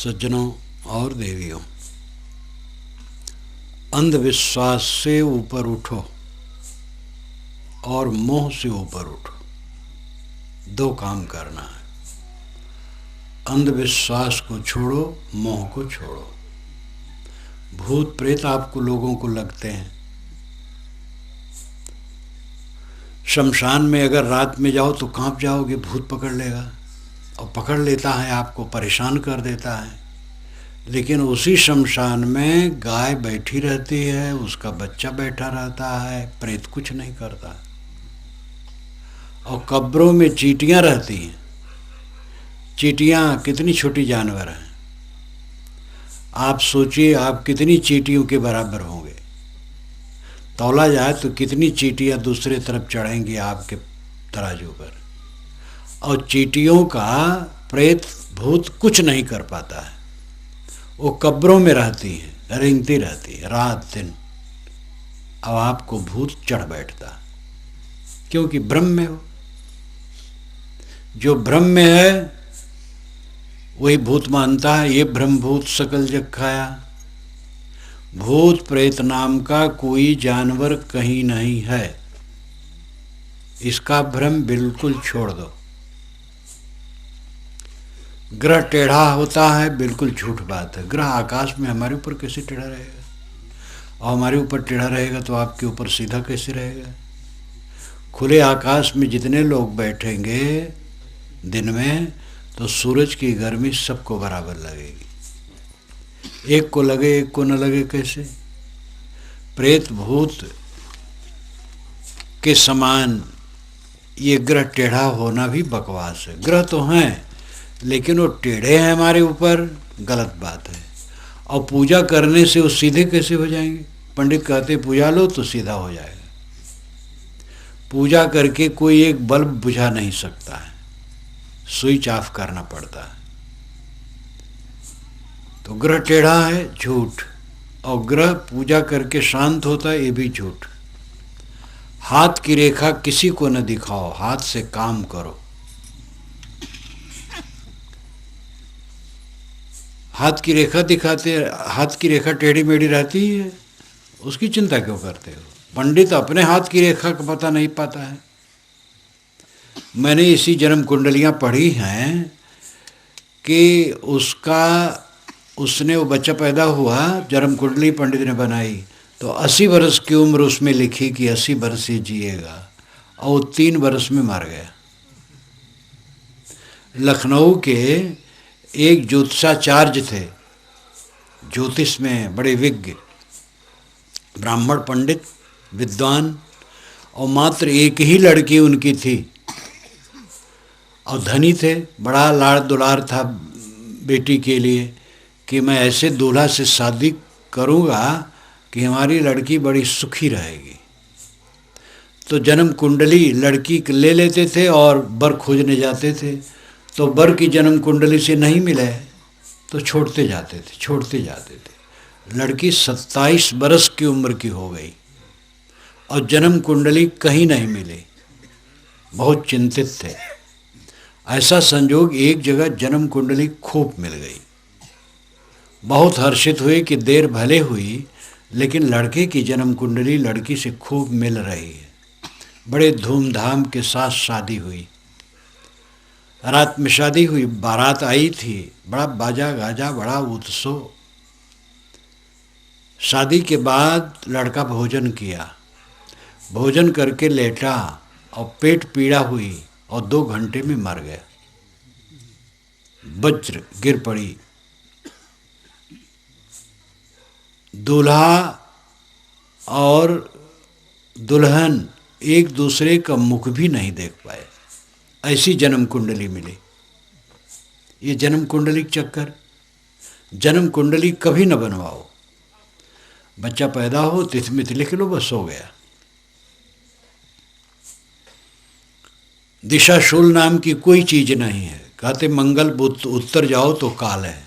सज्जनों और देवियों, अंधविश्वास से ऊपर उठो और मोह से ऊपर उठो। दो काम करना है, अंधविश्वास को छोड़ो, मोह को छोड़ो। भूत प्रेत आपको लोगों को लगते हैं। शमशान में अगर रात में जाओ तो कांप जाओगे, भूत पकड़ लेगा और पकड़ लेता है, आपको परेशान कर देता है। लेकिन उसी शमशान में गाय बैठी रहती है, उसका बच्चा बैठा रहता है, प्रेत कुछ नहीं करता। और कब्रों में चींटियां रहती हैं। चींटियां कितनी छोटी जानवर हैं। आप सोचिए, आप कितनी चींटियों के बराबर होंगे। तौला जाए तो कितनी चींटियां दूसरे तरफ चढ़ेंगी आपके तराजू पर। और चींटियों का प्रेत भूत कुछ नहीं कर पाता है। वो कब्रों में रहती हैं, रेंगती रहती है रात दिन। अब आपको भूत चढ़ बैठता, क्योंकि भ्रम में हो। जो भ्रम में है वही भूत मानता है। ये भ्रम भूत सकल जग खाया। भूत प्रेत नाम का कोई जानवर कहीं नहीं है। इसका भ्रम बिल्कुल छोड़ दो। ग्रह टेढ़ा होता है, बिल्कुल झूठ बात है। ग्रह आकाश में हमारे ऊपर कैसे टेढ़ा रहेगा? और हमारे ऊपर टेढ़ा रहेगा तो आपके ऊपर सीधा कैसे रहेगा? खुले आकाश में जितने लोग बैठेंगे दिन में, तो सूरज की गर्मी सबको बराबर लगेगी। एक को लगे, एक को न लगे, कैसे? प्रेत भूत के समान ये ग्रह टेढ़ा होना भी बकवास है। ग्रह तो हैं, लेकिन वो टेढ़े हैं हमारे ऊपर, गलत बात है। और पूजा करने से वो सीधे कैसे हो जाएंगे? पंडित कहते पूजा लो तो सीधा हो जाएगा। पूजा करके कोई एक बल्ब बुझा नहीं सकता है, स्विच ऑफ करना पड़ता है। तो ग्रह टेढ़ा है, झूठ। और ग्रह पूजा करके शांत होता है, ये भी झूठ। हाथ की रेखा किसी को न दिखाओ, हाथ से काम करो। हाथ की रेखा दिखाते, हाथ की रेखा टेढ़ी मेढ़ी रहती है, उसकी चिंता क्यों करते हो? पंडित अपने हाथ की रेखा का पता नहीं पाता है। मैंने इसी जन्म कुंडलियाँ पढ़ी हैं कि उसने वो बच्चा पैदा हुआ, जन्म कुंडली पंडित ने बनाई, तो 80 वर्ष की उम्र उसमें लिखी कि 80 वर्ष ही जिएगा, और वो 3 वर्ष में मर गया। लखनऊ के एक ज्योतिषाचार्य थे, ज्योतिष में बड़े विज्ञ, ब्राह्मण पंडित, विद्वान, और मात्र एक ही लड़की उनकी थी। और धनी थे, बड़ा लाड़ दुलार था बेटी के लिए कि मैं ऐसे दूल्हा से शादी करूँगा कि हमारी लड़की बड़ी सुखी रहेगी। तो जन्म कुंडली लड़की ले लेते थे और बर खोजने जाते थे। तो बर की जन्म कुंडली से नहीं मिले तो छोड़ते जाते थे। लड़की 27 बरस की उम्र की हो गई और जन्म कुंडली कहीं नहीं मिली। बहुत चिंतित थे। ऐसा संजोग एक जगह जन्म कुंडली खूब मिल गई। बहुत हर्षित हुए कि देर भले हुई, लेकिन लड़के की जन्म कुंडली लड़की से खूब मिल रही है। बड़े धूमधाम के साथ शादी हुई। रात में शादी हुई, बारात आई थी, बड़ा बाजा गाजा, बड़ा उत्सव। शादी के बाद लड़का भोजन किया, भोजन करके लेटा और पेट पीड़ा हुई और 2 घंटे में मर गया। वज्र गिर पड़ी। दूल्हा और दुल्हन एक दूसरे का मुख भी नहीं देख पाए, ऐसी जन्म कुंडली मिली। ये जन्म कुंडली चक्कर। जन्म कुंडली कभी न बनवाओ। बच्चा पैदा हो, तिथि मिति लिख लो, बस हो गया। दिशा शूल नाम की कोई चीज़ नहीं है। कहते मंगल बुध उत्तर जाओ तो काल है,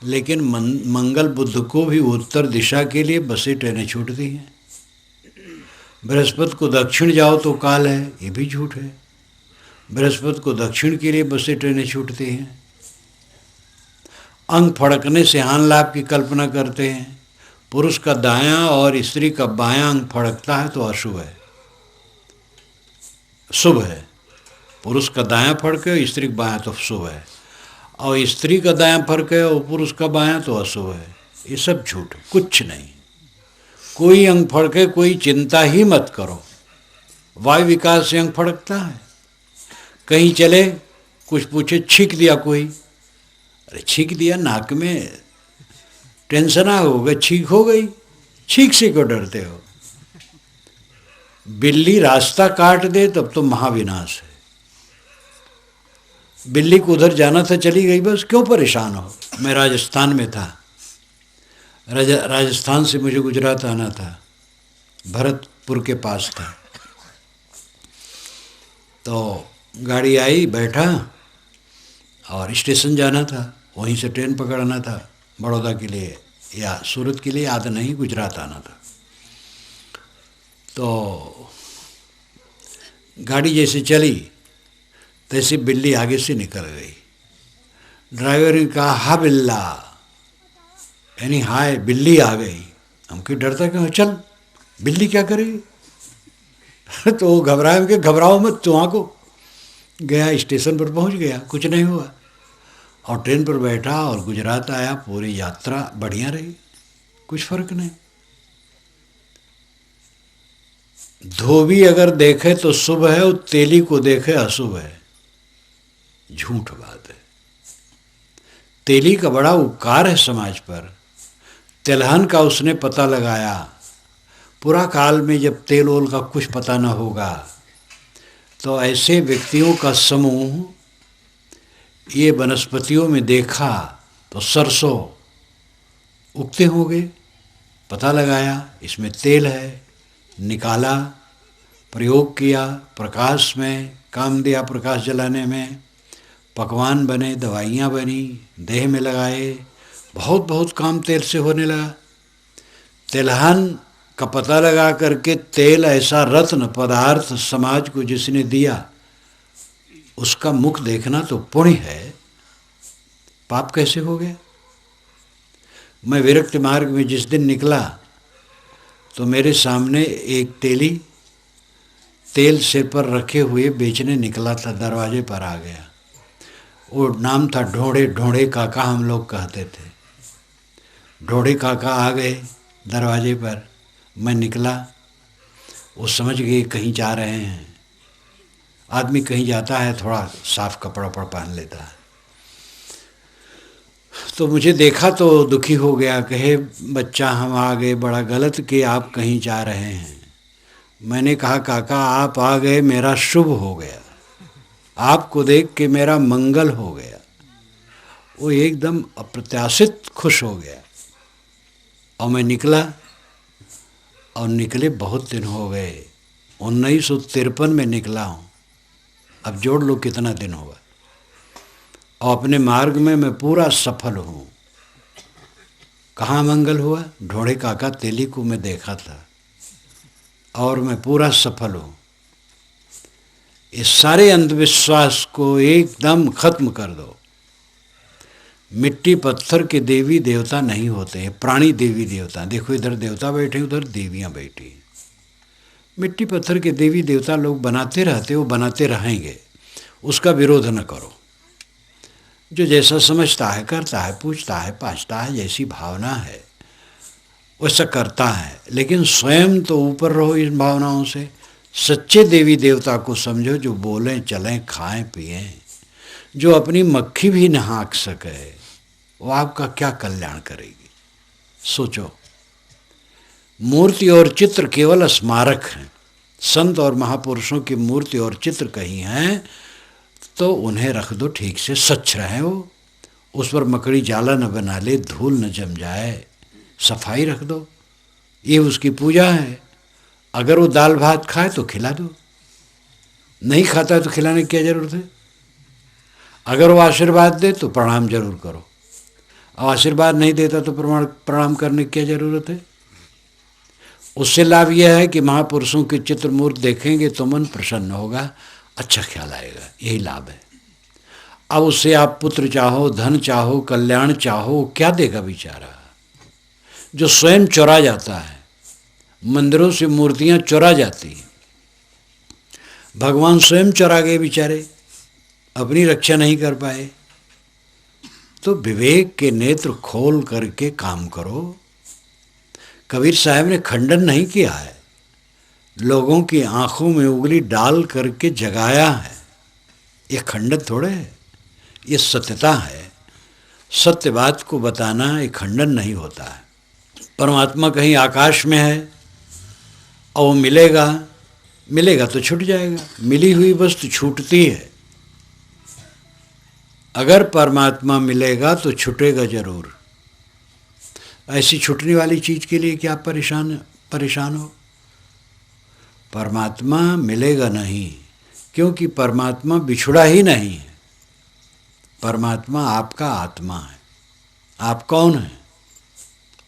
लेकिन मंगल बुध को भी उत्तर दिशा के लिए बसें ट्रेनें छूटती हैं। बृहस्पति को दक्षिण जाओ तो काल है, ये भी झूठ है। बृहस्पति को दक्षिण के लिए बसें ट्रेनें छूटती हैं। अंग फड़कने से हानि लाभ की कल्पना करते हैं। पुरुष का दायां और स्त्री का बायां अंग फड़कता है तो अशुभ है, शुभ है। पुरुष का दायां फड़के और स्त्री का बायां तो शुभ है, और स्त्री का दायां फड़के और पुरुष का बायां तो अशुभ है। ये सब झूठ, कुछ नहीं। कोई अंग फड़के कोई चिंता ही मत करो। वायु विकास से अंग फड़कता है। कहीं चले, कुछ पूछे, छींक दिया कोई, अरे छींक दिया, नाक में टेंशन आ हो गई, छींक हो गई, छींक से क्यों डरते हो? बिल्ली रास्ता काट दे तब तो महाविनाश है। बिल्ली को उधर जाना था, चली गई, बस क्यों परेशान हो? मैं राजस्थान में था, राजस्थान से मुझे गुजरात आना था, भरतपुर के पास था। तो गाड़ी आई, बैठा और स्टेशन जाना था, वहीं से ट्रेन पकड़ना था बड़ौदा के लिए या सूरत के लिए, याद नहीं, गुजरात आना था। तो गाड़ी जैसे चली तैसे बिल्ली आगे से निकल गई। ड्राइवर ने कहा, हा बिल्ला, यानी हाय बिल्ली आ गई। हम क्यों डरता क्यों, चल बिल्ली क्या करेगी? तो वो घबराए कि घबराओ मत, तुम को गया, स्टेशन पर पहुंच गया, कुछ नहीं हुआ, और ट्रेन पर बैठा और गुजरात आया। पूरी यात्रा बढ़िया रही, कुछ फर्क नहीं। धोबी अगर देखे तो शुभ है, और तेली को देखे अशुभ है। झूठ बात है। तेली का बड़ा उपकार है समाज पर। तिलहन का उसने पता लगाया। पूरा काल में जब तेल ओल का कुछ पता न होगा तो ऐसे व्यक्तियों का समूह ये वनस्पतियों में देखा तो सरसों उगते होंगे, पता लगाया इसमें तेल है, निकाला, प्रयोग किया, प्रकाश में काम दिया, प्रकाश जलाने में, पकवान बने, दवाइयाँ बनी, देह में लगाए, बहुत बहुत काम तेल से होने लगा। तिलहन का पता लगा करके तेल ऐसा रत्न पदार्थ समाज को जिसने दिया, उसका मुख देखना तो पुण्य है, पाप कैसे हो गया? मैं विरक्ति मार्ग में जिस दिन निकला तो मेरे सामने एक तेली तेल सिर पर रखे हुए बेचने निकला था, दरवाजे पर आ गया। वो नाम था ढोड़े, ढोड़े काका हम लोग कहते थे। ढोड़े काका आ गए दरवाजे पर, मैं निकला, वो समझ गए कहीं जा रहे हैं। आदमी कहीं जाता है थोड़ा साफ कपड़ा पहन लेता है। तो मुझे देखा तो दुखी हो गया, कहे बच्चा हम आ गए, बड़ा गलत कि आप कहीं जा रहे हैं। मैंने कहा काका आप आ गए, मेरा शुभ हो गया, आपको देख के मेरा मंगल हो गया। वो एकदम अप्रत्याशित खुश हो गया। और मैं निकला, और निकले बहुत दिन हो गए, 1953 में निकला हूँ, अब जोड़ लो कितना दिन होगा। और अपने मार्ग में मैं पूरा सफल हूँ। कहाँ मंगल हुआ? ढोड़े काका तेली को मैं देखा था, और मैं पूरा सफल हूँ। इस सारे अंधविश्वास को एकदम खत्म कर दो। मिट्टी पत्थर के देवी देवता नहीं होते हैं, प्राणी देवी देवता। देखो इधर देवता बैठे, उधर देवियाँ बैठी। मिट्टी पत्थर के देवी देवता लोग बनाते रहते, वो बनाते रहेंगे, उसका विरोध न करो। जो जैसा समझता है, करता है, पूछता है, पाछता है, जैसी भावना है वैसा करता है, लेकिन स्वयं तो ऊपर रहो इन भावनाओं से। सच्चे देवी देवता को समझो, जो बोलें, चलें, खाएं, पिएं, जो अपनी मक्खी भी न हाँक सके, वो आपका क्या कल्याण करेगी? सोचो। मूर्ति और चित्र केवल स्मारक हैं। संत और महापुरुषों की मूर्ति और चित्र कहीं हैं तो उन्हें रख दो ठीक से, स्वच्छ रहे वो, उस पर मकड़ी जाला न बना ले, धूल न जम जाए, सफाई रख दो, ये उसकी पूजा है। अगर वो दाल भात खाए तो खिला दो, नहीं खाता है तो खिलाने की क्या ज़रूरत है? अगर वो आशीर्वाद दे तो प्रणाम जरूर करो, और आशीर्वाद नहीं देता तो प्रणाम करने की क्या ज़रूरत है? उससे लाभ यह है कि महापुरुषों के चित्र मूर्ति देखेंगे तो मन प्रसन्न होगा, अच्छा ख्याल आएगा, यही लाभ है। अब उससे आप पुत्र चाहो, धन चाहो, कल्याण चाहो, क्या देगा बेचारा? जो स्वयं चुरा जाता है, मंदिरों से मूर्तियां चुरा जाती हैं, भगवान स्वयं चुरा गए बेचारे, अपनी रक्षा नहीं कर पाए। तो विवेक के नेत्र खोल करके काम करो। कबीर साहब ने खंडन नहीं किया है, लोगों की आंखों में उंगली डाल करके जगाया है। ये खंडन थोड़े है, ये सत्यता है। सत्य बात को बताना ये खंडन नहीं होता है। परमात्मा कहीं आकाश में है और वो मिलेगा, मिलेगा तो छूट जाएगा। मिली हुई वस्तु छूटती है। अगर परमात्मा मिलेगा तो छूटेगा जरूर। ऐसी छूटने वाली चीज़ के लिए क्या परेशान हो? परमात्मा मिलेगा नहीं, क्योंकि परमात्मा बिछुड़ा ही नहीं है। परमात्मा आपका आत्मा है। आप कौन है?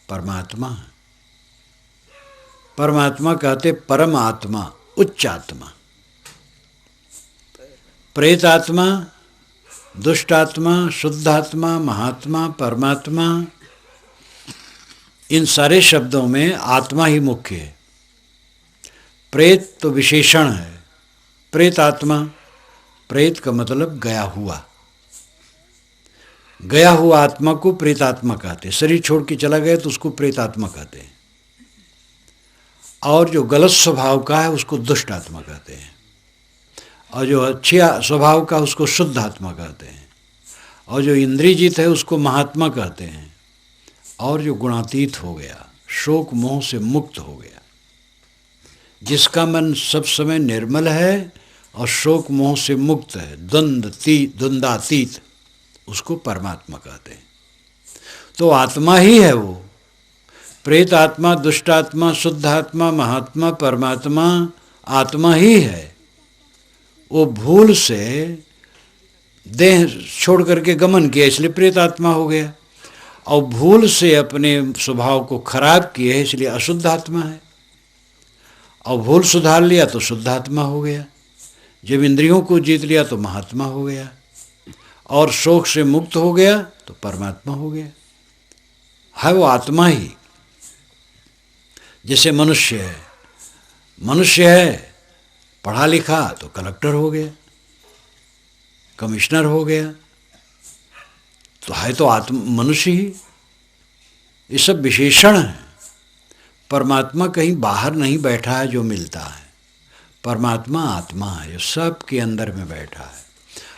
परमात्मा है। परमात्मा कहते परम आत्मा, उच्च आत्मा। प्रेत आत्मा, दुष्ट आत्मा, शुद्ध आत्मा, महात्मा, परमात्मा, इन सारे शब्दों में आत्मा ही मुख्य है। प्रेत तो विशेषण है। प्रेत आत्मा, प्रेत का मतलब गया हुआ। गया हुआ आत्मा को प्रेतात्मा कहते हैं। शरीर छोड़ के चला गया तो उसको प्रेतात्मा कहते हैं। और जो गलत स्वभाव का है उसको दुष्ट आत्मा कहते हैं। और जो अच्छे स्वभाव का उसको शुद्ध आत्मा कहते हैं। और जो इंद्रियजित है उसको महात्मा कहते हैं। और जो गुणातीत हो गया, शोक मोह से मुक्त हो गया, जिसका मन सब समय निर्मल है और शोक मोह से मुक्त है, द्वंद्वातीत, उसको परमात्मा कहते हैं। तो आत्मा ही है वो। प्रेत आत्मा, दुष्ट आत्मा, शुद्ध आत्मा, महात्मा, परमात्मा आत्मा ही है। वो भूल से देह छोड़ करके गमन किया, इसलिए प्रेत आत्मा हो गया। और भूल से अपने स्वभाव को खराब किए, इसलिए अशुद्ध आत्मा है। और भूल सुधार लिया तो शुद्ध आत्मा हो गया। जब इंद्रियों को जीत लिया तो महात्मा हो गया। और शोक से मुक्त हो गया तो परमात्मा हो गया। है वो आत्मा ही। जैसे मनुष्य है, मनुष्य है, पढ़ा लिखा तो कलेक्टर हो गया, कमिश्नर हो गया, तो है तो मनुष्य ही। ये सब विशेषण है। परमात्मा कहीं बाहर नहीं बैठा है जो मिलता है। परमात्मा आत्मा है जो सबके अंदर में बैठा है।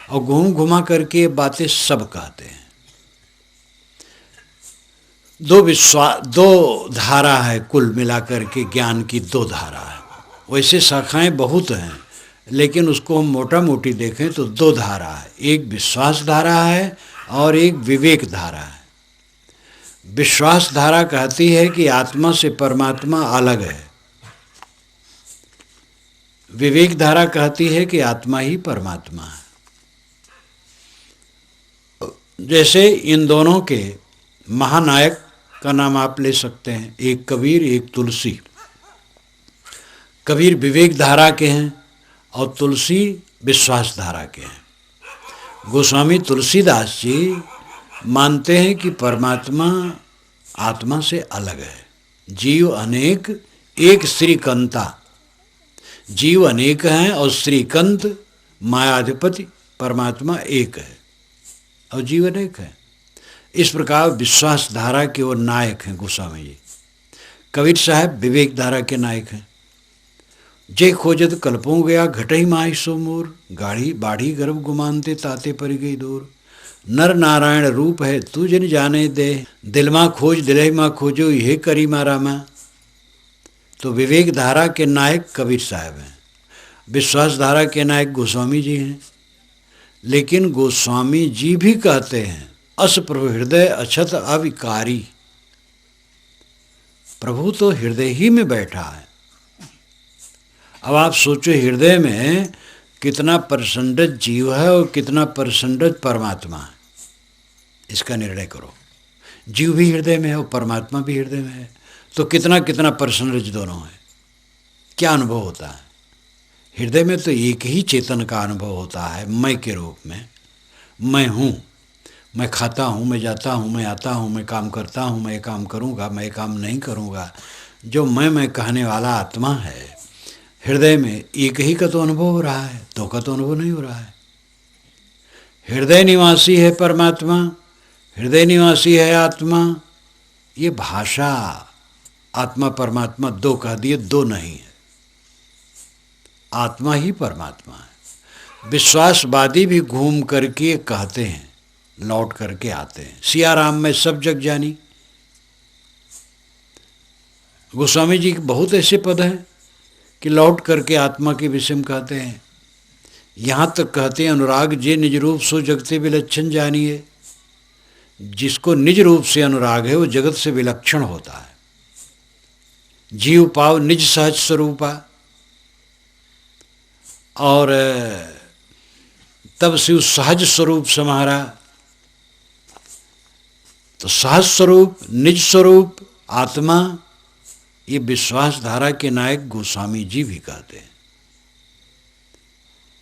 और घूम घुमा करके ये बातें सब कहते हैं। दो धारा है, कुल मिलाकर के ज्ञान की दो धारा है। वैसे शाखाएं बहुत हैं, लेकिन उसको हम मोटा मोटी देखें तो दो धारा है। एक विश्वास धारा है और एक विवेक धारा है। विश्वास धारा कहती है कि आत्मा से परमात्मा अलग है। विवेक धारा कहती है कि आत्मा ही परमात्मा है। जैसे इन दोनों के महानायक का नाम आप ले सकते हैं, एक कबीर, एक तुलसी। कबीर विवेक धारा के हैं और तुलसी विश्वास धारा के हैं। गोस्वामी तुलसीदास जी मानते हैं कि परमात्मा आत्मा से अलग है। जीव अनेक, एक श्रीकंता। जीव अनेक हैं और श्रीकंत मायाधिपति परमात्मा एक है और जीव अनेक है। इस प्रकार विश्वास धारा के वो नायक हैं गोस्वामी जी। कबीर साहब विवेक धारा के नायक हैं। जे खोजत कल्पों गया घटई माही सो मोर, गाढ़ी बाढ़ी गर्भ गुमानते ताते पर गई दूर। नर नारायण रूप है तू जिन जाने दे, दिल माँ खोज दिलहि माँ खोजो यह करी मारा माँ। तो विवेक धारा के नायक कबीर साहब हैं। विश्वास धारा के नायक गोस्वामी जी हैं। लेकिन गोस्वामी जी भी कहते हैं अस प्रभु हृदय अछत अविकारी। प्रभु तो हृदय ही में बैठा है। अब आप सोचो हृदय में कितना परसेंटेज जीव है और कितना परसेंटेज परमात्मा है, इसका निर्णय करो। जीव भी हृदय में है और परमात्मा भी हृदय में है, तो कितना कितना परसेंटेज दोनों है। क्या अनुभव होता है? हृदय में तो एक ही चेतन का अनुभव होता है, मैं के रूप में। मैं हूँ, मैं खाता हूँ, मैं जाता हूँ, मैं आता हूँ, मैं काम करता हूँ, मैं ये काम करूँगा, मैं ये काम नहीं करूँगा। जो मैं कहने वाला आत्मा है हृदय में, एक ही का तो अनुभव हो रहा है, दो का तो अनुभव नहीं हो रहा है। हृदय निवासी है परमात्मा, हृदय निवासी है आत्मा। ये भाषा आत्मा परमात्मा दो कह दिए, दो नहीं है, आत्मा ही परमात्मा है। विश्वासवादी भी घूम करके कहते हैं, लौट करके आते हैं। सिया राम में सब जग जानी, गोस्वामी जी के बहुत ऐसे पद हैं कि लौट करके आत्मा के विषय में कहते हैं। यहाँ तक कहते हैं, अनुराग जे निज रूप सो जगते विलक्षण जानिए। जिसको निज रूप से अनुराग है वो जगत से विलक्षण होता है। जीव पाव निज सहज स्वरूपा, और तब शिव सहज स्वरूप समारा। तो सहज स्वरूप, निज स्वरूप, आत्मा, ये विश्वास धारा के नायक गोस्वामी जी भी कहते हैं।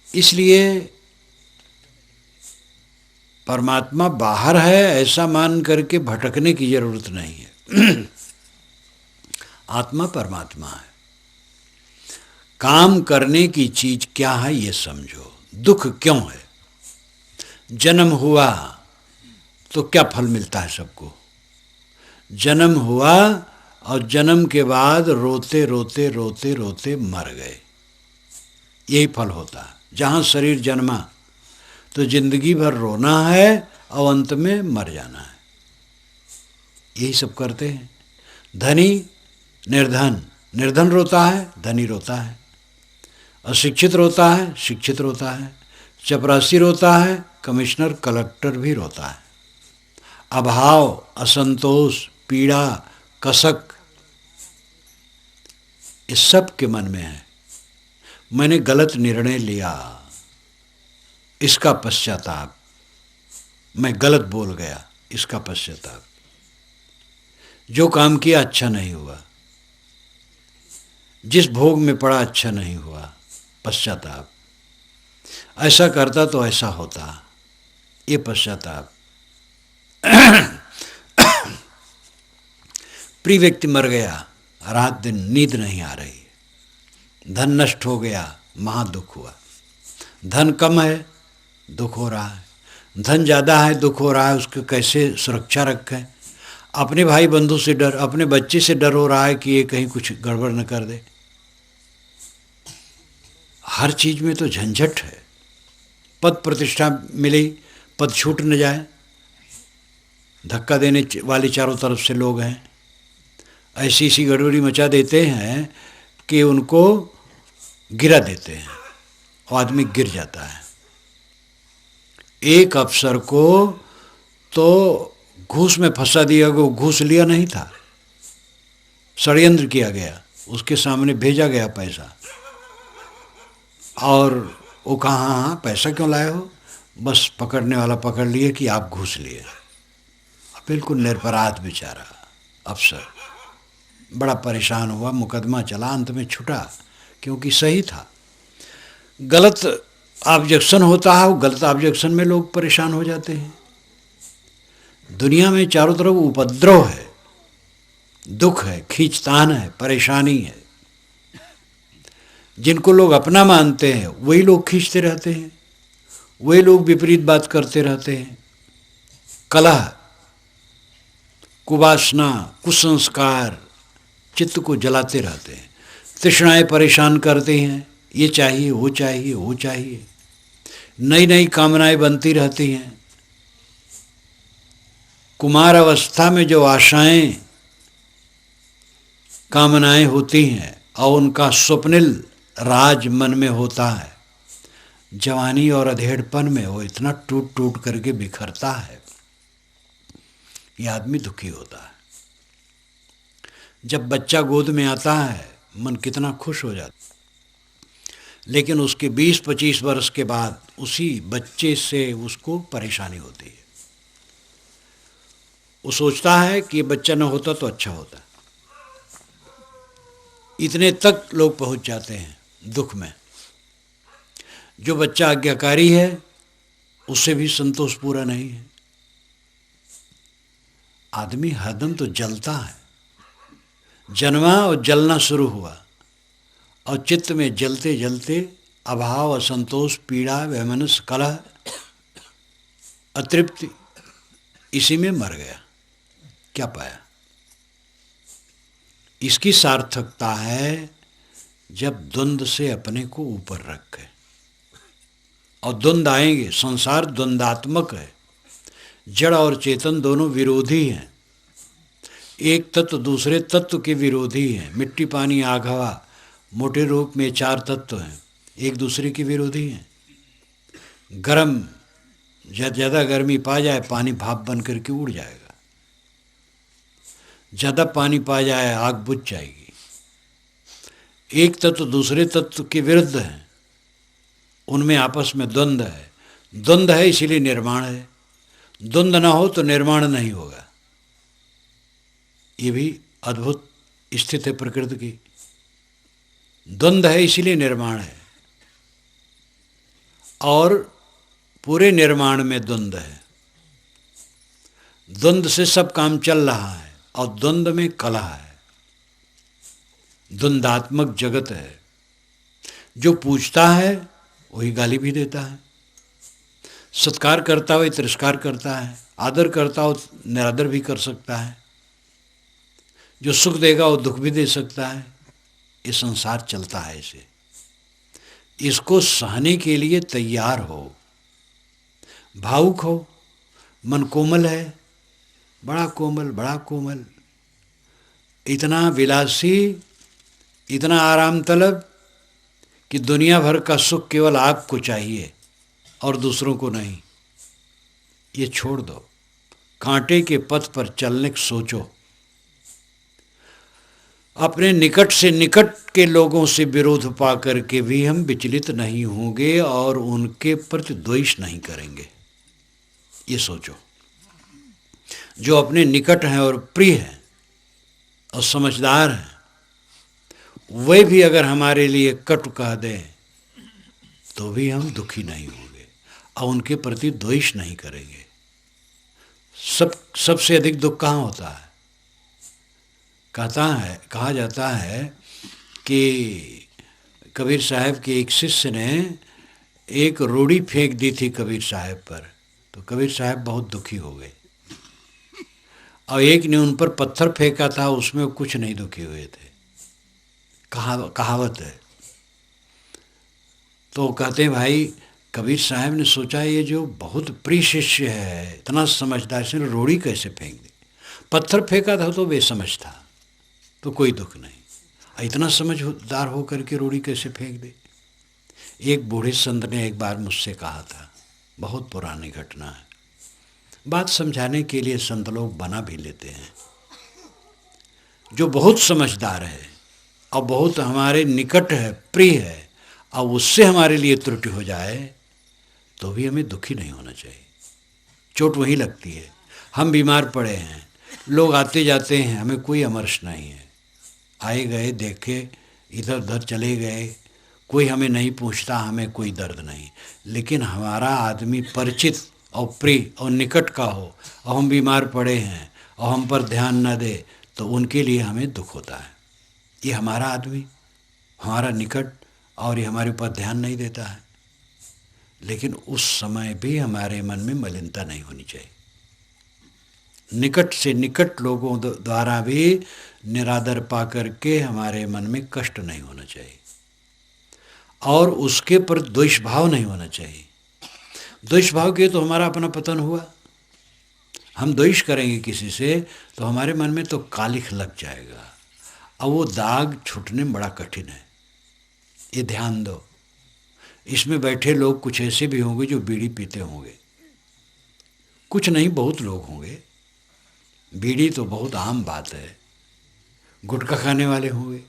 इसलिए परमात्मा बाहर है ऐसा मान करके भटकने की जरूरत नहीं है। आत्मा परमात्मा है। काम करने की चीज क्या है ये समझो। दुख क्यों है? जन्म हुआ तो क्या फल मिलता है सबको? जन्म हुआ और जन्म के बाद रोते रोते रोते रोते मर गए, यही फल होता है। जहाँ शरीर जन्मा तो जिंदगी भर रोना है और अंत में मर जाना है, यही सब करते हैं। धनी निर्धन, निर्धन रोता है, धनी रोता है। अशिक्षित रोता है, शिक्षित रोता है। चपरासी रोता है, कमिश्नर कलेक्टर भी रोता है। अभाव, असंतोष, पीड़ा, कसक, इस सब के मन में है। मैंने गलत निर्णय लिया, इसका पश्चाताप। मैं गलत बोल गया, इसका पश्चाताप। जो काम किया अच्छा नहीं हुआ, जिस भोग में पड़ा अच्छा नहीं हुआ, पश्चाताप। ऐसा करता तो ऐसा होता, ये पश्चाताप। प्रिय व्यक्ति मर गया, रात दिन नींद नहीं आ रही, धन नष्ट हो गया, महा दुख हुआ। धन कम है, दुख हो रहा है। धन ज़्यादा है, दुख हो रहा है। उसको कैसे सुरक्षा रखें? अपने भाई बंधु से डर, अपने बच्चे से डर हो रहा है कि ये कहीं कुछ गड़बड़ न कर दे। हर चीज़ में तो झंझट है। पद प्रतिष्ठा मिली, पद छूट न जाए, धक्का देने वाले चारों तरफ से लोग हैं। ऐसी ऐसी गड़बड़ी मचा देते हैं कि उनको गिरा देते हैं और आदमी गिर जाता है। एक अफसर को तो घूस में फंसा दिया गया, घूस लिया नहीं था, षड्यंत्र किया गया, उसके सामने भेजा गया पैसा, और वो कहा हाँ पैसा क्यों लाए हो? बस पकड़ने वाला पकड़ लिए कि आप घूस लिए। बिल्कुल निरपराध बेचारा अफसर, बड़ा परेशान हुआ, मुकदमा चला, अंत में छुटा क्योंकि सही था। गलत ऑब्जेक्शन होता है, वो गलत ऑब्जेक्शन में लोग परेशान हो जाते हैं। दुनिया में चारों तरफ उपद्रव है, दुख है, खींचतान है, परेशानी है। जिनको लोग अपना मानते हैं वही लोग खींचते रहते हैं, वही लोग विपरीत बात करते रहते हैं। कलह, कुवासना, कुसंस्कार चित्त को जलाते रहते हैं। तृष्णाएं परेशान करते हैं, ये चाहिए, वो चाहिए, वो चाहिए। नई नई कामनाएं बनती रहती हैं। कुमार अवस्था में जो आशाएं, कामनाएं होती हैं और उनका स्वप्निल राज मन में होता है, जवानी और अधेड़पन में वो इतना टूट टूट करके बिखरता है, ये आदमी दुखी होता है। जब बच्चा गोद में आता है मन कितना खुश हो जाता है, लेकिन उसके 20-25 वर्ष के बाद उसी बच्चे से उसको परेशानी होती है। वो सोचता है कि ये बच्चा न होता तो अच्छा होता। इतने तक लोग पहुंच जाते हैं दुख में। जो बच्चा आज्ञाकारी है उससे भी संतोष पूरा नहीं है। आदमी हरदम तो जलता है, जन्मा और जलना शुरू हुआ, और चित्त में जलते जलते अभाव, असंतोष, पीड़ा, वैमनस्य, कलह, अतृप्ति, इसी में मर गया। क्या पाया? इसकी सार्थकता है जब द्वंद्व से अपने को ऊपर रखे। और द्वंद्व आएंगे, संसार द्वंद्वात्मक है, जड़ और चेतन दोनों विरोधी हैं। एक तत्व दूसरे तत्व के विरोधी हैं। मिट्टी, पानी, आग, हवा, मोटे रूप में 4 तत्व हैं, एक दूसरे के विरोधी हैं। गर्म, ज़्यादा गर्मी पा जाए पानी भाप बन करके उड़ जाएगा, ज़्यादा पानी पा जाए आग बुझ जाएगी। एक तत्व दूसरे तत्व के विरुद्ध है, उनमें आपस में द्वंद्व है। द्वंद्व है इसीलिए निर्माण है, द्वंद्व ना हो तो निर्माण नहीं होगा। ये भी अद्भुत स्थिति है प्रकृति की। द्वंद्व है इसीलिए निर्माण है, और पूरे निर्माण में द्वंद्व है। द्वंद्व से सब काम चल रहा है, और द्वंद्व में कलह है। द्वंद्वात्मक जगत है। जो पूछता है वही गाली भी देता है, सत्कार करता हो तिरस्कार करता है, आदर करता हो निरादर भी कर सकता है, जो सुख देगा वो दुख भी दे सकता है। ये संसार चलता है ऐसे। इसको सहने के लिए तैयार हो, भावुक हो, मन कोमल है, बड़ा कोमल, बड़ा कोमल, इतना विलासी, इतना आराम तलब कि दुनिया भर का सुख केवल आपको चाहिए और दूसरों को नहीं। ये छोड़ दो, कांटे के पथ पर चलने की सोचो। अपने निकट से निकट के लोगों से विरोध पा करके भी हम विचलित नहीं होंगे और उनके प्रति द्वेष नहीं करेंगे। ये सोचो। जो अपने निकट हैं और प्रिय हैं और समझदार हैं, वे भी अगर हमारे लिए कटु कह दें तो भी हम दुखी नहीं होंगे और उनके प्रति द्वेष नहीं करेंगे। सबसे अधिक दुख कहाँ होता है? कहा जाता है कि कबीर साहब के एक शिष्य ने एक रोड़ी फेंक दी थी कबीर साहब पर, तो कबीर साहब बहुत दुखी हो गए। और एक ने उन पर पत्थर फेंका था, उसमें कुछ नहीं दुखी हुए थे। कहावत है। तो कहते हैं भाई कबीर साहब ने सोचा ये जो बहुत प्रिय शिष्य है, इतना समझदार, इसने रोड़ी कैसे फेंक दी? पत्थर फेंका था तो बेसमझ था, तो कोई दुख नहीं। इतना समझदार हो करके रोड़ी कैसे फेंक दे? एक बूढ़े संत ने एक बार मुझसे कहा था, बहुत पुरानी घटना है, बात समझाने के लिए संत लोग बना भी लेते हैं। जो बहुत समझदार है और बहुत हमारे निकट है, प्रिय है, और उससे हमारे लिए त्रुटि हो जाए तो भी हमें दुखी नहीं होना चाहिए। चोट वहीं लगती है। हम बीमार पड़े हैं, लोग आते जाते हैं, हमें कोई अमर्ष नहीं है, आए गए, देखे, इधर उधर चले गए, कोई हमें नहीं पूछता, हमें कोई दर्द नहीं। लेकिन हमारा आदमी परिचित और प्रिय और निकट का हो और हम बीमार पड़े हैं और हम पर ध्यान न दे तो उनके लिए हमें दुख होता है। ये हमारा आदमी, हमारा निकट, और ये हमारे ऊपर ध्यान नहीं देता है। लेकिन उस समय भी हमारे मन में मलिनता नहीं होनी चाहिए। निकट से निकट लोगों द्वारा भी निरादर पा करके हमारे मन में कष्ट नहीं होना चाहिए और उसके पर द्वेष भाव नहीं होना चाहिए। द्वेष भाव के तो हमारा अपना पतन हुआ। हम द्वेष करेंगे किसी से तो हमारे मन में तो कालिख लग जाएगा और वो दाग छूटने में बड़ा कठिन है। ये ध्यान दो। इसमें बैठे लोग कुछ ऐसे भी होंगे जो बीड़ी पीते होंगे, कुछ नहीं बहुत लोग होंगे। बीड़ी तो बहुत आम बात है, गुटखा खाने वाले होंगे।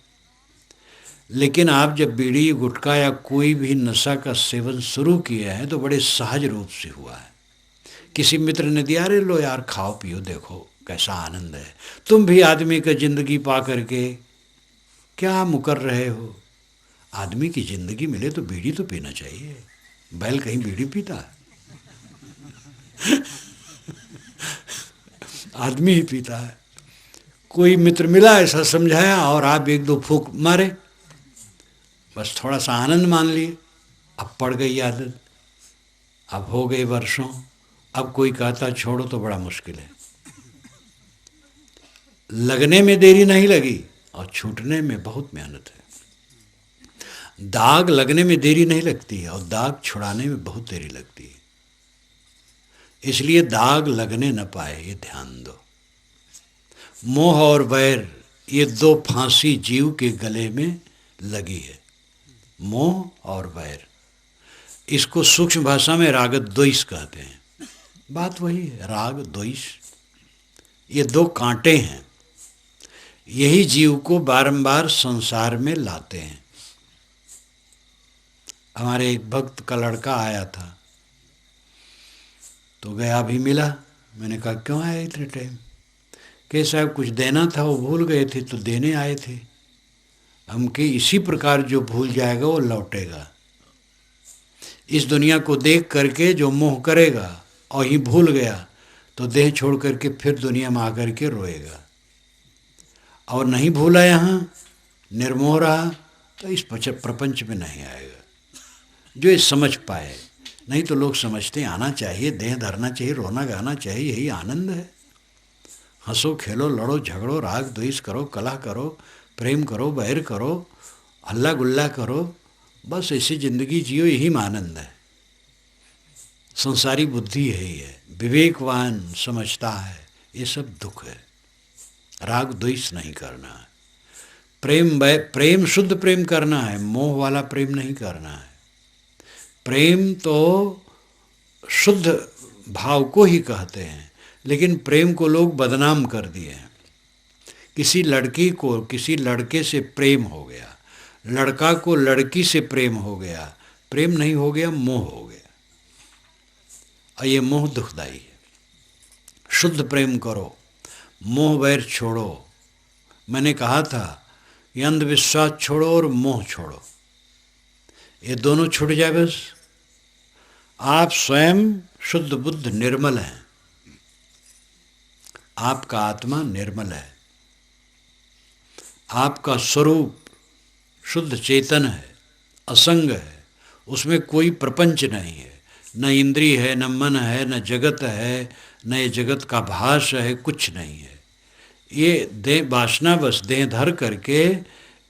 लेकिन आप जब बीड़ी, गुटखा या कोई भी नशा का सेवन शुरू किए हैं तो बड़े सहज रूप से हुआ है। किसी मित्र ने दिया, अरे लो यार खाओ पियो, देखो कैसा आनंद है। तुम भी आदमी का ज़िंदगी पा करके क्या मुकर रहे हो? आदमी की ज़िंदगी मिले तो बीड़ी तो पीना चाहिए। बैल कहीं बीड़ी पीता है? आदमी ही पीता है। कोई मित्र मिला, ऐसा समझाया और आप एक दो फूंक मारे, बस थोड़ा सा आनंद मान लिए, अब पड़ गई आदत, अब हो गए वर्षों। अब कोई कहता छोड़ो तो बड़ा मुश्किल है। लगने में देरी नहीं लगी और छूटने में बहुत मेहनत है। दाग लगने में देरी नहीं लगती है और दाग छुड़ाने में बहुत देरी लगती है। इसलिए दाग लगने न पाए ये ध्यान दो। मोह और वैर ये दो फांसी जीव के गले में लगी है। मोह और वैर, इसको सूक्ष्म भाषा में राग द्वेष कहते हैं। बात वही है, राग द्वेष ये दो कांटे हैं, यही जीव को बारंबार संसार में लाते हैं। हमारे एक भक्त का लड़का आया था, तो गया भी मिला। मैंने कहा क्यों आया इतने टाइम? कि साहब कुछ देना था, वो भूल गए थे तो देने आए थे। हम के इसी प्रकार जो भूल जाएगा वो लौटेगा। इस दुनिया को देख करके जो मोह करेगा और ही भूल गया तो देह छोड़ करके फिर दुनिया में आकर के रोएगा। और नहीं भूला यहाँ, निर्मोह रहा, तो इस प्रपंच में नहीं आएगा। जो ये समझ पाए, नहीं तो लोग समझते हैं आना चाहिए, देह धरना चाहिए, रोना गाना चाहिए, यही आनंद है। हंसो खेलो, लड़ो झगड़ो, राग द्वेष करो, कलह करो, प्रेम करो, बैर करो, हल्ला गुल्ला करो, बस ऐसी ज़िंदगी जियो, यही में आनंद है। संसारी बुद्धि यही है। विवेकवान समझता है ये सब दुख है। राग द्वेष नहीं करना है, प्रेम शुद्ध प्रेम करना है, मोह वाला प्रेम नहीं करना है। प्रेम तो शुद्ध भाव को ही कहते हैं, लेकिन प्रेम को लोग बदनाम कर दिए हैं। किसी लड़की को किसी लड़के से प्रेम हो गया, लड़का को लड़की से प्रेम हो गया, प्रेम नहीं हो गया, मोह हो गया। और ये मोह दुखदाई है। शुद्ध प्रेम करो, मोह वैर छोड़ो। मैंने कहा था कि अंधविश्वास छोड़ो और मोह छोड़ो, ये दोनों छूट जाए बस। आप स्वयं शुद्ध बुद्ध निर्मल हैं, आपका आत्मा निर्मल है, आपका स्वरूप शुद्ध चेतन है, असंग है, उसमें कोई प्रपंच नहीं है, न इंद्रिय है, न मन है, न जगत है, न ये जगत का भास है, कुछ नहीं है। ये देह वासना बस देह धर करके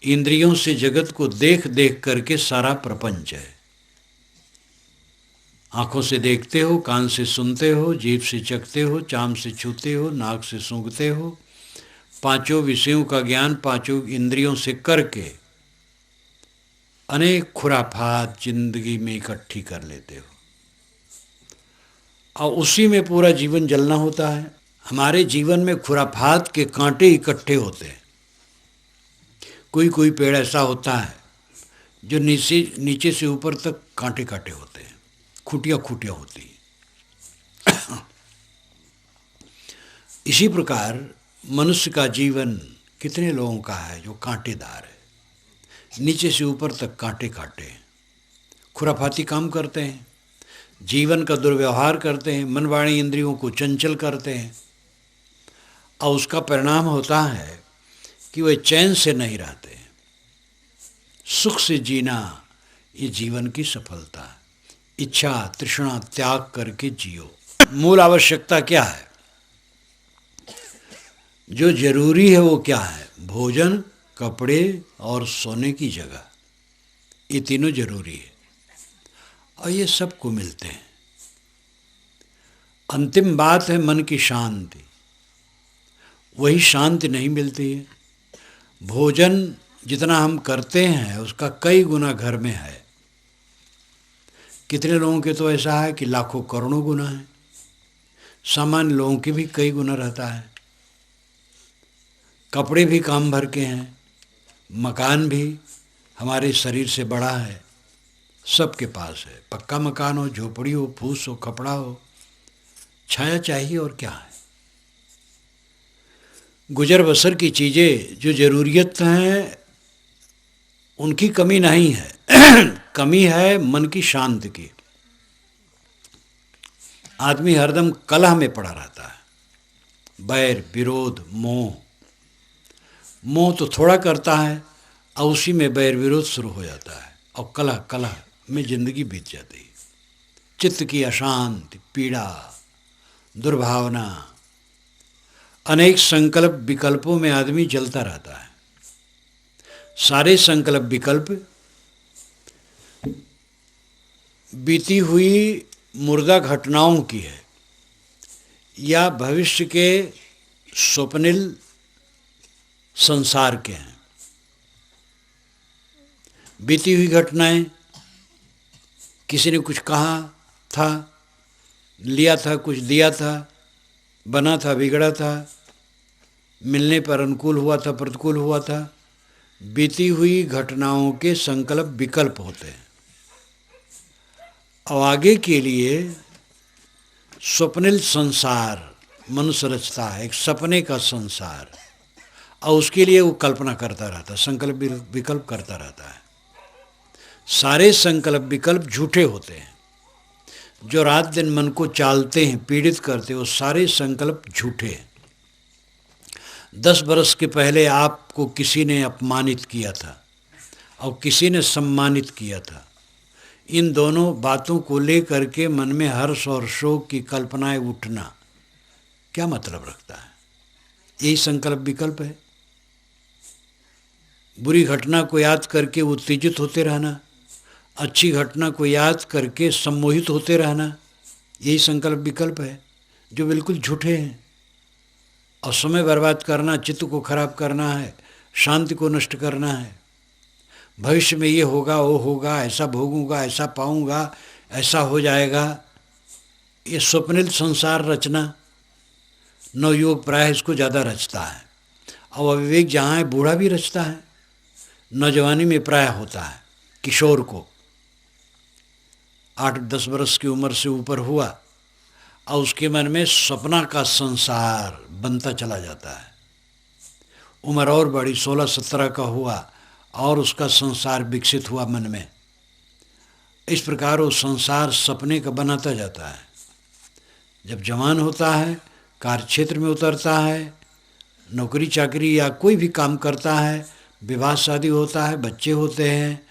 इंद्रियों से जगत को देख देख करके सारा प्रपंच है। आँखों से देखते हो, कान से सुनते हो, जीभ से चखते हो, चाम से छूते हो, नाक से सूंघते हो, पांचों विषयों का ज्ञान पांचों इंद्रियों से करके अनेक खुराफात जिंदगी में इकट्ठी कर लेते हो और उसी में पूरा जीवन जलना होता है। हमारे जीवन में खुराफात के कांटे इकट्ठे होते हैं। कोई कोई पेड़ ऐसा होता है जो नीचे से ऊपर तक कांटे कांटे होते हैं, खूटियाँ खूटियाँ होती हैं। इसी प्रकार मनुष्य का जीवन कितने लोगों का है जो कांटेदार है, नीचे से ऊपर तक कांटे कांटे, खुराफाती काम करते हैं, जीवन का दुर्व्यवहार करते हैं, मन वाणी इंद्रियों को चंचल करते हैं और उसका परिणाम होता है कि वे चैन से नहीं रहते। सुख से जीना ये जीवन की सफलता है। इच्छा तृष्णा त्याग करके जियो। मूल आवश्यकता क्या है? जो जरूरी है वो क्या है? भोजन, कपड़े और सोने की जगह, ये तीनों जरूरी है और ये सबको मिलते हैं। अंतिम बात है मन की शांति, वही शांति नहीं मिलती है। भोजन जितना हम करते हैं उसका कई गुना घर में है। कितने लोगों के तो ऐसा है कि लाखों करोड़ों गुना है, सामान्य लोगों के भी कई गुना रहता है। कपड़े भी काम भर के हैं, मकान भी हमारे शरीर से बड़ा है, सबके पास है। पक्का मकान हो, झोपड़ी हो, फूस हो, कपड़ा हो, छाया चाहिए और क्या है। गुजर बसर की चीज़ें जो ज़रूरियत हैं उनकी कमी नहीं है। कमी है मन की शांति की। आदमी हरदम कलह में पड़ा रहता है, बैर विरोध मोह। मोह तो थोड़ा करता है और उसी में बैर विरोध शुरू हो जाता है और कलह कलह में जिंदगी बीत जाती है। चित्त की अशांति, पीड़ा, दुर्भावना, अनेक संकल्प विकल्पों में आदमी जलता रहता है। सारे संकल्प विकल्प बीती हुई मुर्दा घटनाओं की है या भविष्य के स्वप्निल संसार के हैं। बीती हुई घटनाएं, किसी ने कुछ कहा था, लिया था, कुछ दिया था, बना था, बिगड़ा था, मिलने पर अनुकूल हुआ था, प्रतिकूल हुआ था। बीती हुई घटनाओं के संकल्प विकल्प होते हैं और आगे के लिए स्वप्निल संसार मनुष्य रचता है, एक सपने का संसार, और उसके लिए वो कल्पना करता रहता है, संकल्प विकल्प करता रहता है। सारे संकल्प विकल्प झूठे होते हैं। जो रात दिन मन को चालते हैं, पीड़ित करते हैं, वो सारे संकल्प झूठे हैं। 10 बरस के पहले आपको किसी ने अपमानित किया था और किसी ने सम्मानित किया था। इन दोनों बातों को लेकर के मन में हर्ष और शोक की कल्पनाएं उठना क्या मतलब रखता है? यही संकल्प विकल्प है। बुरी घटना को याद करके उत्तेजित होते रहना, अच्छी घटना को याद करके सम्मोहित होते रहना, यही संकल्प विकल्प है जो बिल्कुल झूठे हैं। और समय बर्बाद करना, चित्त को खराब करना है, शांति को नष्ट करना है। भविष्य में ये होगा, वो होगा, ऐसा भोगूंगा, ऐसा पाऊंगा, ऐसा हो जाएगा, ये स्वप्निल संसार रचना नवयुवक प्राय इसको ज़्यादा रचता है। और अविवेक जहाँ है बूढ़ा भी रचता है। नौजवानी में प्राय होता है, किशोर को 8-10 बरस की उम्र से ऊपर हुआ और उसके मन में सपना का संसार बनता चला जाता है। उम्र और बड़ी 16-17 का हुआ और उसका संसार विकसित हुआ मन में। इस प्रकार वो संसार सपने का बनाता जाता है। जब जवान होता है, कार्यक्षेत्र में उतरता है, नौकरी चाकरी या कोई भी काम करता है, विवाह शादी होता है, बच्चे होते हैं,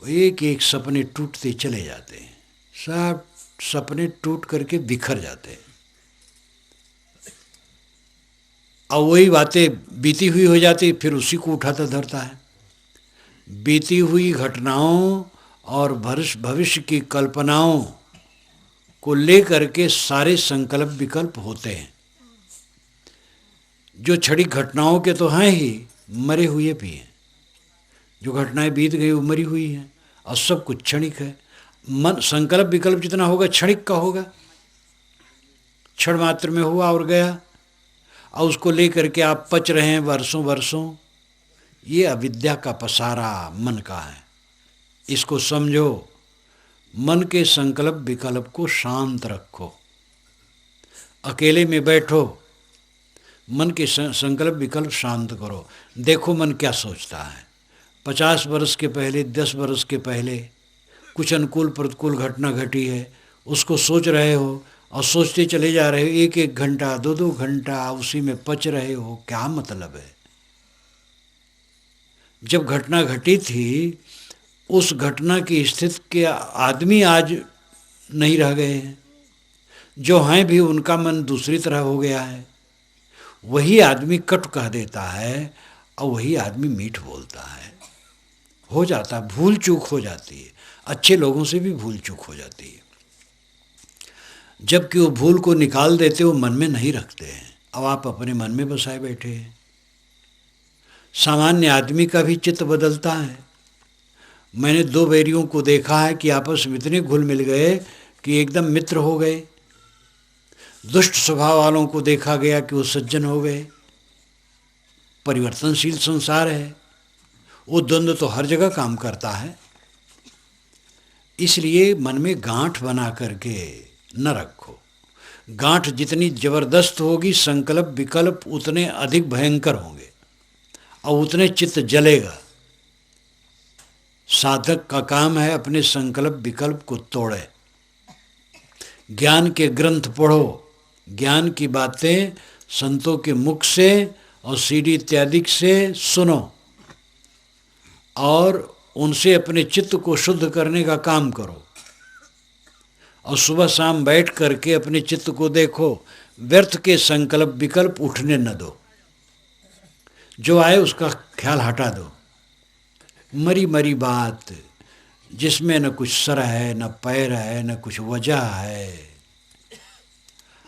एक एक सपने टूटते चले जाते हैं। सब सपने टूट करके बिखर जाते हैं और वही बातें बीती हुई हो जाती, फिर उसी को उठाता धरता है। बीती हुई घटनाओं और भविष्य की कल्पनाओं को लेकर के सारे संकल्प विकल्प होते हैं। जो क्षणिक घटनाओं के तो हैं ही, मरे हुए भी हैं। जो घटनाएं बीत गई वो मरी हुई हैं और सब कुछ क्षणिक है। मन संकल्प विकल्प जितना होगा क्षणिक का होगा, क्षण मात्र में हुआ और गया, और उसको लेकर के आप पच रहे हैं वर्षों वर्षों। ये अविद्या का पसारा मन का है। इसको समझो। मन के संकल्प विकल्प को शांत रखो, अकेले में बैठो, मन के संकल्प विकल्प शांत करो, देखो मन क्या सोचता है। 50 वर्ष के पहले, 10 वर्ष के पहले कुछ अनुकूल प्रतिकूल घटना घटी है, उसको सोच रहे हो और सोचते चले जा रहे हो, 1-1 घंटा 2-2 घंटा उसी में पच रहे हो। क्या मतलब है? जब घटना घटी थी, उस घटना की स्थिति के आदमी आज नहीं रह गए हैं। जो हैं भी उनका मन दूसरी तरह हो गया है। वही आदमी कट कह देता है और वही आदमी मीठ बोलता है। हो जाता, भूल चूक हो जाती है। अच्छे लोगों से भी भूल चूक हो जाती है। जबकि वो भूल को निकाल देते, वो मन में नहीं रखते हैं। अब आप अपने मन में बसाए बैठे हैं। सामान्य आदमी का भी चित्त बदलता है। मैंने 2 बैरियों को देखा है कि आपस में इतने घुल मिल गए कि एकदम मित्र हो गए। दुष्ट स्वभाव वालों को देखा गया कि वो सज्जन हो गए। परिवर्तनशील संसार है, वो द्वंद्व तो हर जगह काम करता है। इसलिए मन में गांठ बना करके न रखो। गांठ जितनी जबरदस्त होगी, संकल्प विकल्प उतने अधिक भयंकर होंगे और उतने चित्त जलेगा। साधक का काम है अपने संकल्प विकल्प को तोड़े। ज्ञान के ग्रंथ पढ़ो, ज्ञान की बातें संतों के मुख से और सीडी इत्यादि से सुनो और उनसे अपने चित्त को शुद्ध करने का काम करो। और सुबह शाम बैठ करके अपने चित्त को देखो, व्यर्थ के संकल्प विकल्प उठने न दो, जो आए उसका ख्याल हटा दो। मरी मरी बात जिसमें न कुछ सर है, न पैर है, न कुछ वजह है।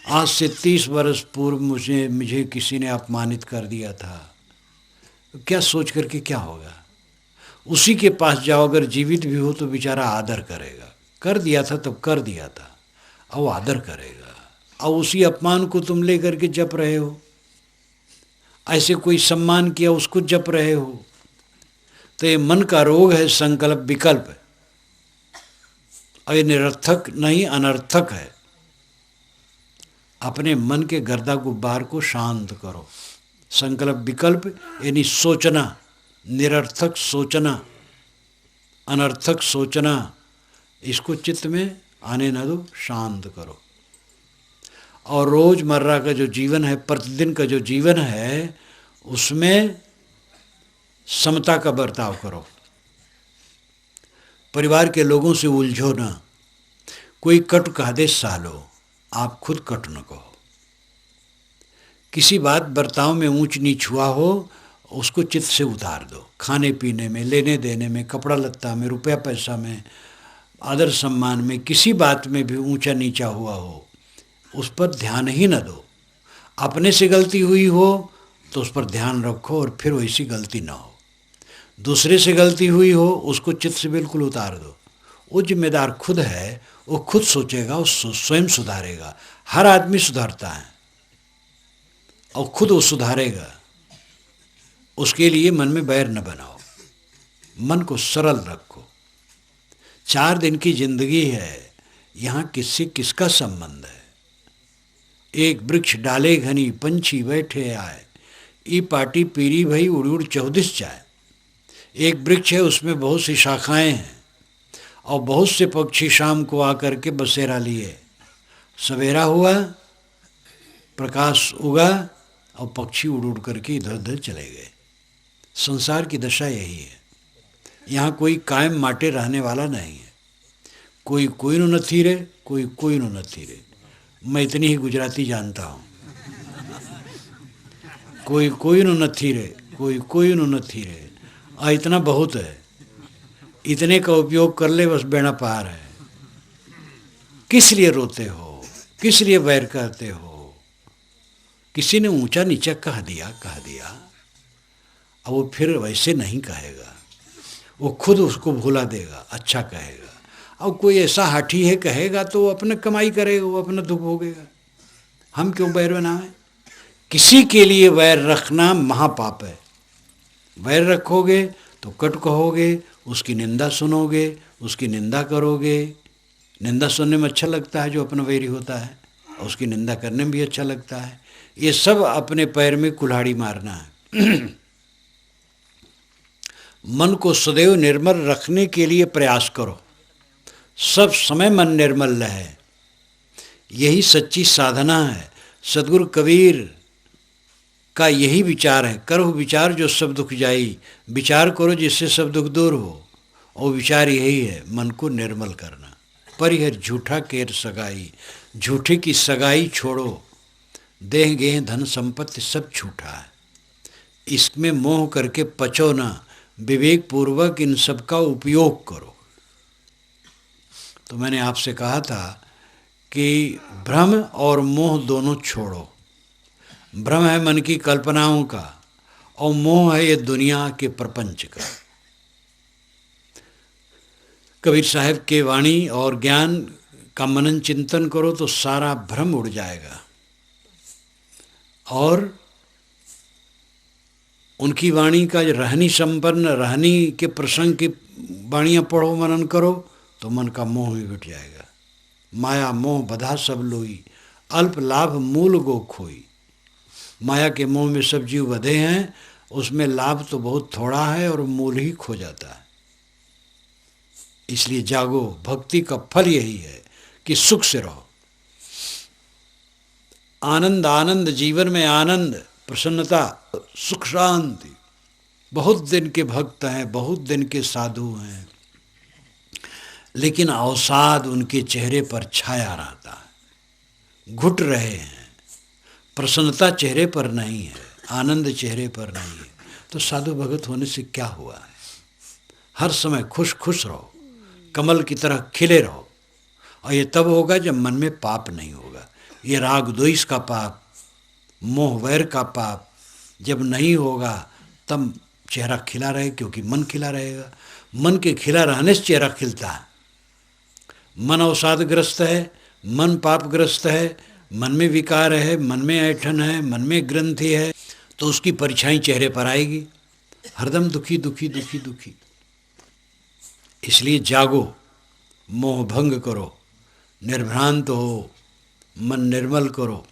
आज से 30 वर्ष पूर्व मुझे किसी ने अपमानित कर दिया था, तो क्या सोच करके क्या होगा? उसी के पास जाओ, अगर जीवित भी हो तो बेचारा आदर करेगा। कर दिया था तब कर दिया था, अब आदर करेगा। अब उसी अपमान को तुम ले करके जप रहे हो, ऐसे कोई सम्मान किया उसको जप रहे हो। तो ये मन का रोग है, संकल्प विकल्प, और ये निरर्थक नहीं अनर्थक है। अपने मन के गर्दा गुब्बार को शांत करो। संकल्प विकल्प यानी सोचना, निरर्थक सोचना, अनर्थक सोचना, इसको चित्त में आने न दो, शांत करो। और रोज़मर्रा का जो जीवन है, प्रतिदिन का जो जीवन है, उसमें समता का बर्ताव करो। परिवार के लोगों से उलझो ना। कोई कटु कह दे सालो, आप खुद कटु न कहो। किसी बात बर्ताव में ऊंच नीच हुआ हो, उसको चित्त से उतार दो। खाने पीने में, लेने देने में, कपड़ा लत्ता में, रुपया पैसा में, आदर सम्मान में, किसी बात में भी ऊंचा नीचा हुआ हो, उस पर ध्यान ही न दो। अपने से गलती हुई हो तो उस पर ध्यान रखो और फिर वैसी गलती ना हो। दूसरे से गलती हुई हो, उसको चित्त से बिल्कुल उतार दो। वो जिम्मेदार खुद है, वो खुद सोचेगा, वो स्वयं सुधारेगा। हर आदमी सुधारता है और खुद वो सुधारेगा। उसके लिए मन में बैर न बनाओ, मन को सरल रखो। 4 दिन की जिंदगी है, यहाँ किससे किसका संबंध है? एक वृक्ष डाले घनी, पंछी बैठे आए, ई पाटी पीरी भई उड़ उड़ 14 जाए। एक वृक्ष है, उसमें बहुत सी शाखाएं हैं और बहुत से पक्षी शाम को आकर के बसेरा लिए। सवेरा हुआ, प्रकाश उगा और पक्षी उड़ उड़ करके इधर उधर चले गए। संसार की दशा यही है। यहाँ कोई कायम माटे रहने वाला नहीं है। कोई कोई नो नथी रे, कोई कोई नो नथी रे। मैं इतनी ही गुजराती जानता हूँ। कोई कोई नो नथी रे, कोई कोई नो नथी रे। इतना बहुत है, इतने का उपयोग कर ले बस बेड़ा पार है। किस लिए रोते हो, किस लिए वैर करते हो? किसी ने ऊंचा नीचा कह दिया, अब वो फिर वैसे नहीं कहेगा, वो खुद उसको भुला देगा, अच्छा कहेगा। अब कोई ऐसा हाठी है कहेगा तो वो अपना कमाई करेगा, वो अपना दुख भोगेगा। हम क्यों वैर बनाएं? किसी के लिए वैर रखना महापाप है। वैर रखोगे तो कटु कहोगे, उसकी निंदा सुनोगे, उसकी निंदा करोगे। निंदा सुनने में अच्छा लगता है जो अपना वैरी होता है, और उसकी निंदा करने में भी अच्छा लगता है। ये सब अपने पैर में कुल्हाड़ी मारना है। मन को सदैव निर्मल रखने के लिए प्रयास करो। सब समय मन निर्मल रहे, यही सच्ची साधना है। सद्गुरु कबीर का यही विचार है, करो विचार जो सब दुख जाई। विचार करो जिससे सब दुख दूर हो, और विचार यही है, मन को निर्मल करना। परिहर झूठा केर सगाई, झूठे की सगाई छोड़ो। देह गेह धन संपत्ति सब झूठा है, इसमें मोह करके पचो ना। विवेक पूर्वक इन सब का उपयोग करो। तो मैंने आपसे कहा था कि भ्रम और मोह दोनों छोड़ो। भ्रम है मन की कल्पनाओं का, और मोह है ये दुनिया के प्रपंच का। कबीर साहब के वाणी और ज्ञान का मनन चिंतन करो तो सारा भ्रम उड़ जाएगा। और उनकी वाणी का रहनी संपन्न रहनी के प्रसंग की वाणियाँ पढ़ो, मनन करो तो मन का मोह भी उठ जाएगा। माया मोह बधा सब लोई, अल्प लाभ मूल गो खोई। माया के मोह में सब जीव बधे हैं, उसमें लाभ तो बहुत थोड़ा है और मूल ही खो जाता है। इसलिए जागो, भक्ति का फल यही है कि सुख से रहो। आनंद आनंद, जीवन में आनंद, प्रसन्नता, सुख शांति। बहुत दिन के भक्त हैं, बहुत दिन के साधु हैं, लेकिन अवसाद उनके चेहरे पर छाया रहता है, घुट रहे हैं, प्रसन्नता चेहरे पर नहीं है, आनंद चेहरे पर नहीं है। तो साधु भगत होने से क्या हुआ है? हर समय खुश खुश रहो, कमल की तरह खिले रहो। और ये तब होगा जब मन में पाप नहीं होगा। ये राग द्वेष का पाप, मोह वैर का पाप जब नहीं होगा तब चेहरा खिला रहे, क्योंकि मन खिला रहेगा। मन के खिला रहने से चेहरा खिलता है। मन अवसादग्रस्त है, मन पापग्रस्त है, मन में विकार है, मन में ऐठन है, मन में ग्रंथि है, तो उसकी परछाई चेहरे पर आएगी। हरदम दुखी दुखी दुखी दुखी। इसलिए जागो, मोह भंग करो, निर्भ्रांत हो, मन निर्मल करो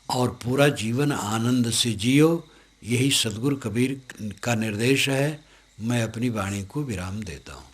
और पूरा जीवन आनंद से जियो। यही सद्गुरु कबीर का निर्देश है। मैं अपनी वाणी को विराम देता हूँ।